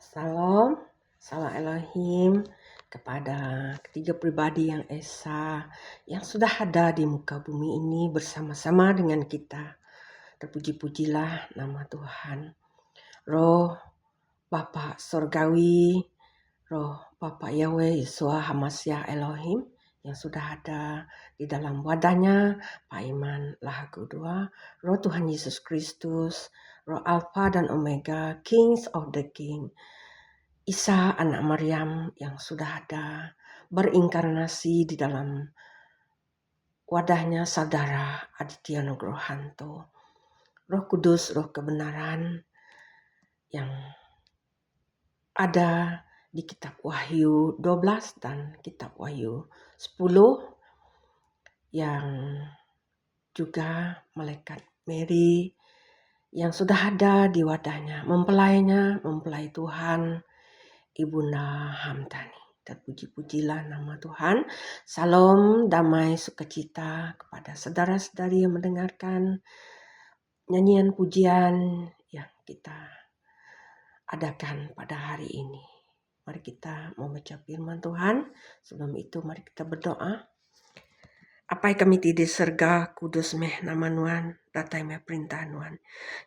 Salam, salam Elohim kepada ketiga pribadi yang esa yang sudah ada di muka bumi ini bersama-sama dengan kita. Terpuji-pujilah nama Tuhan. Roh Bapa Surgawi, Roh Bapa Yahweh Yeshua Hamasyah Elohim yang sudah ada di dalam wadahnya, Pak Iman Lahagu 2, Roh Tuhan Yesus Kristus, Roh Alpha dan Omega, Kings of the King, Isa anak Maryam yang sudah ada berinkarnasi di dalam wadahnya saudara Aditya Nugrohanto. Roh Kudus, Roh kebenaran yang ada di kitab Wahyu 12 dan kitab Wahyu 10 yang juga malaikat Mary yang sudah ada di wadahnya, mempelai Tuhan, Ibunda Hamdani. Terpuji-pujilah nama Tuhan. Salam, damai, sukacita kepada saudara-saudari yang mendengarkan nyanyian pujian yang kita adakan pada hari ini. Mari kita membaca firman Tuhan. Sebelum itu mari kita berdoa. Apai kami di serga kudus meh nama Nuan, datai meh perintah Nuan.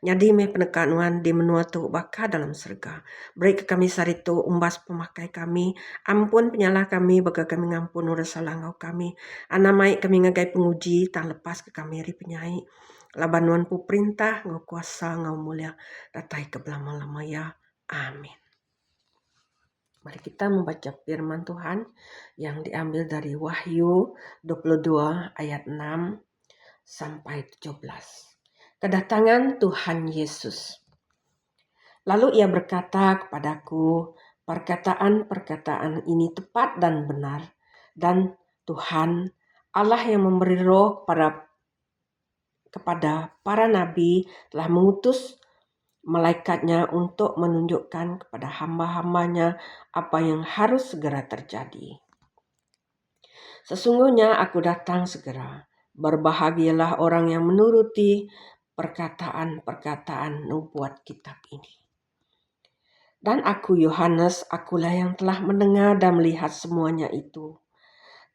Nyadi meh penekan Nuan di menua tu baka dalam serga. Beri ke kami saritu umbas pemakai kami, ampun penyalah kami, baka kami ngampun ura salah ngau kami. Anamai kami ngagai penguji, tak lepas ke kami ri penyai. Laban Nuan pu perintah, ngau kuasa, ngau mulia, datai ke belama-lama ya. Amin. Mari kita membaca firman Tuhan yang diambil dari Wahyu 22 ayat 6 sampai 17. Kedatangan Tuhan Yesus. Lalu ia berkata kepadaku, perkataan-perkataan ini tepat dan benar, dan Tuhan Allah yang memberi roh kepada para nabi telah mengutus malaikatnya untuk menunjukkan kepada hamba-hambanya apa yang harus segera terjadi. Sesungguhnya aku datang segera. Berbahagialah orang yang menuruti perkataan-perkataan nubuat kitab ini. Dan aku Yohanes, akulah yang telah mendengar dan melihat semuanya itu.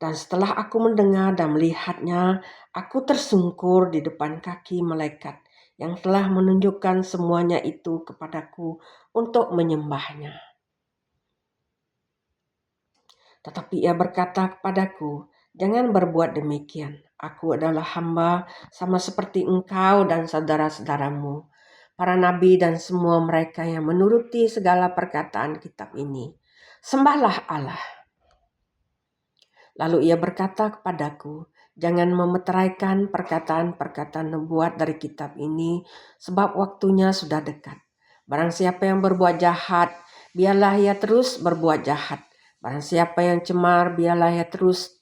Dan setelah aku mendengar dan melihatnya, aku tersungkur di depan kaki malaikat yang telah menunjukkan semuanya itu kepadaku untuk menyembahnya. Tetapi ia berkata kepadaku, jangan berbuat demikian. Aku adalah hamba sama seperti engkau dan saudara-saudaramu, para nabi dan semua mereka yang menuruti segala perkataan kitab ini. Sembahlah Allah. Lalu ia berkata kepadaku, jangan memeteraikan perkataan-perkataan nubuat dari kitab ini, sebab waktunya sudah dekat. Barang siapa yang berbuat jahat, biarlah ia terus berbuat jahat. Barang siapa yang cemar, biarlah ia terus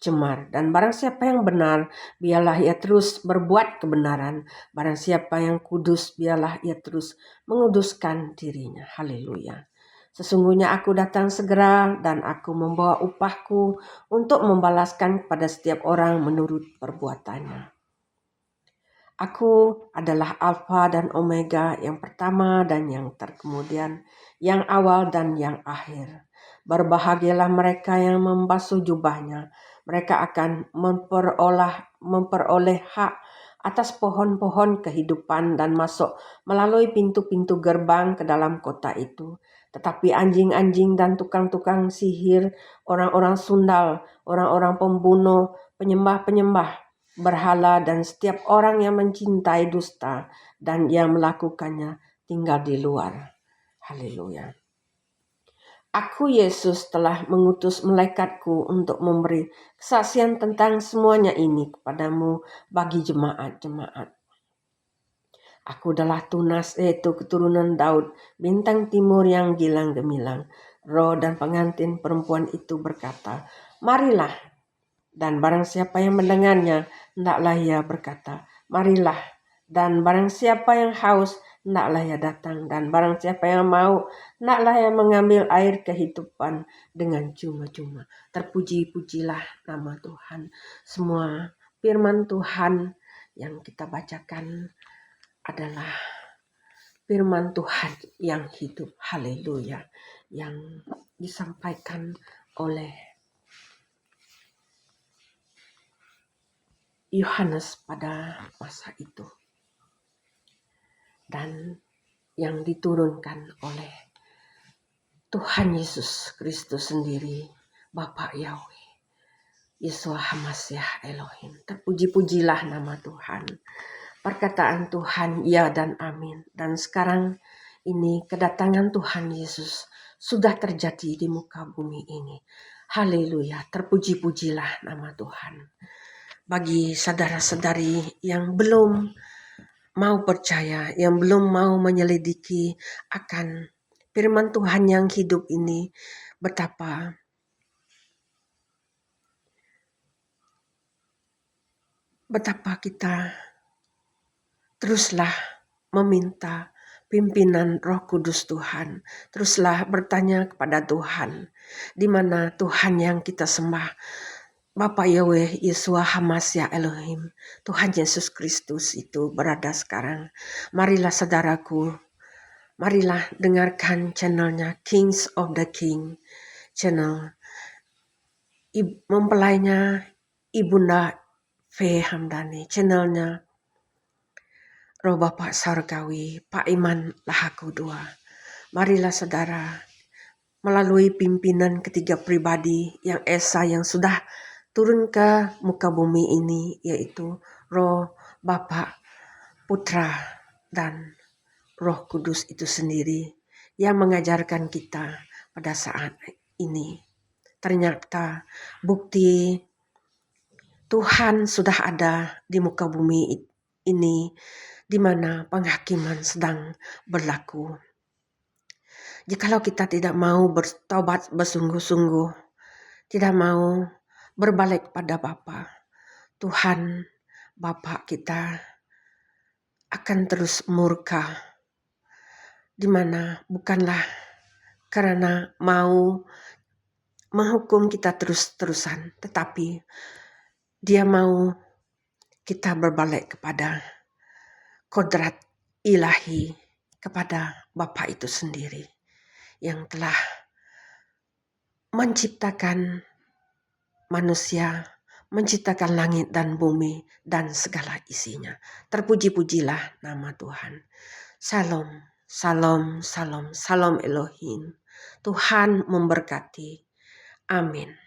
cemar. Dan barang siapa yang benar, biarlah ia terus berbuat kebenaran. Barang siapa yang kudus, biarlah ia terus menguduskan dirinya. Haleluya. Sesungguhnya aku datang segera dan aku membawa upahku untuk membalaskan kepada setiap orang menurut perbuatannya. Aku adalah Alfa dan Omega, yang pertama dan yang terkemudian, yang awal dan yang akhir. Berbahagialah mereka yang membasuh jubahnya. Mereka akan memperoleh hak atas pohon-pohon kehidupan dan masuk melalui pintu-pintu gerbang ke dalam kota itu. Tetapi anjing-anjing dan tukang-tukang sihir, orang-orang sundal, orang-orang pembunuh, penyembah-penyembah berhala dan setiap orang yang mencintai dusta dan yang melakukannya tinggal di luar. Haleluya. Aku Yesus telah mengutus malaikatku untuk memberi kesaksian tentang semuanya ini kepadamu bagi jemaat-jemaat. Aku adalah Tunas, yaitu keturunan Daud, bintang timur yang gilang gemilang. Roh dan pengantin perempuan itu berkata, marilah. Dan barang siapa yang mendengarnya, hendaklah ia berkata, marilah. Dan barang siapa yang haus, hendaklah ia datang. Dan barang siapa yang mau, hendaklah ia mengambil air kehidupan dengan cuma-cuma. Terpuji-pujilah nama Tuhan. Semua firman Tuhan yang kita bacakan adalah firman Tuhan yang hidup, haleluya, yang disampaikan oleh Yohanes pada masa itu dan yang diturunkan oleh Tuhan Yesus Kristus sendiri, Bapa Yahweh, Yeshua Hamasyah Elohim. Terpuji-pujilah nama Tuhan. Perkataan Tuhan ya dan amin. Dan sekarang ini kedatangan Tuhan Yesus sudah terjadi di muka bumi ini. Haleluya, terpuji-pujilah nama Tuhan. Bagi saudara-saudari yang belum mau percaya, yang belum mau menyelidiki akan firman Tuhan yang hidup ini, betapa kita teruslah meminta pimpinan Roh Kudus Tuhan. Teruslah bertanya kepada Tuhan, di mana Tuhan yang kita sembah, Bapa Yahweh, Yeshua Hamasyah Elohim, Tuhan Yesus Kristus itu berada sekarang. Marilah saudaraku, marilah dengarkan channelnya Kings of the King, channel mempelainya Ibunda V. Hamdani, channelnya Roh Bapak Sargawi, Pak Iman Lahaku II. Marilah saudara, melalui pimpinan ketiga pribadi yang esa yang sudah turun ke muka bumi ini, yaitu Roh Bapa, Putra, dan Roh Kudus itu sendiri yang mengajarkan kita pada saat ini. Ternyata bukti Tuhan sudah ada di muka bumi ini, di mana penghakiman sedang berlaku. Jikalau kita tidak mau bertobat bersungguh-sungguh, tidak mau berbalik pada Bapa, Tuhan Bapa kita akan terus murka, di mana bukanlah karena mau menghukum kita terus-terusan, tetapi Dia mau kita berbalik kepada kodrat ilahi, kepada Bapa itu sendiri yang telah menciptakan manusia, menciptakan langit dan bumi dan segala isinya. Terpuji-pujilah nama Tuhan. Salam, salam, salam, salam Elohim. Tuhan memberkati. Amin.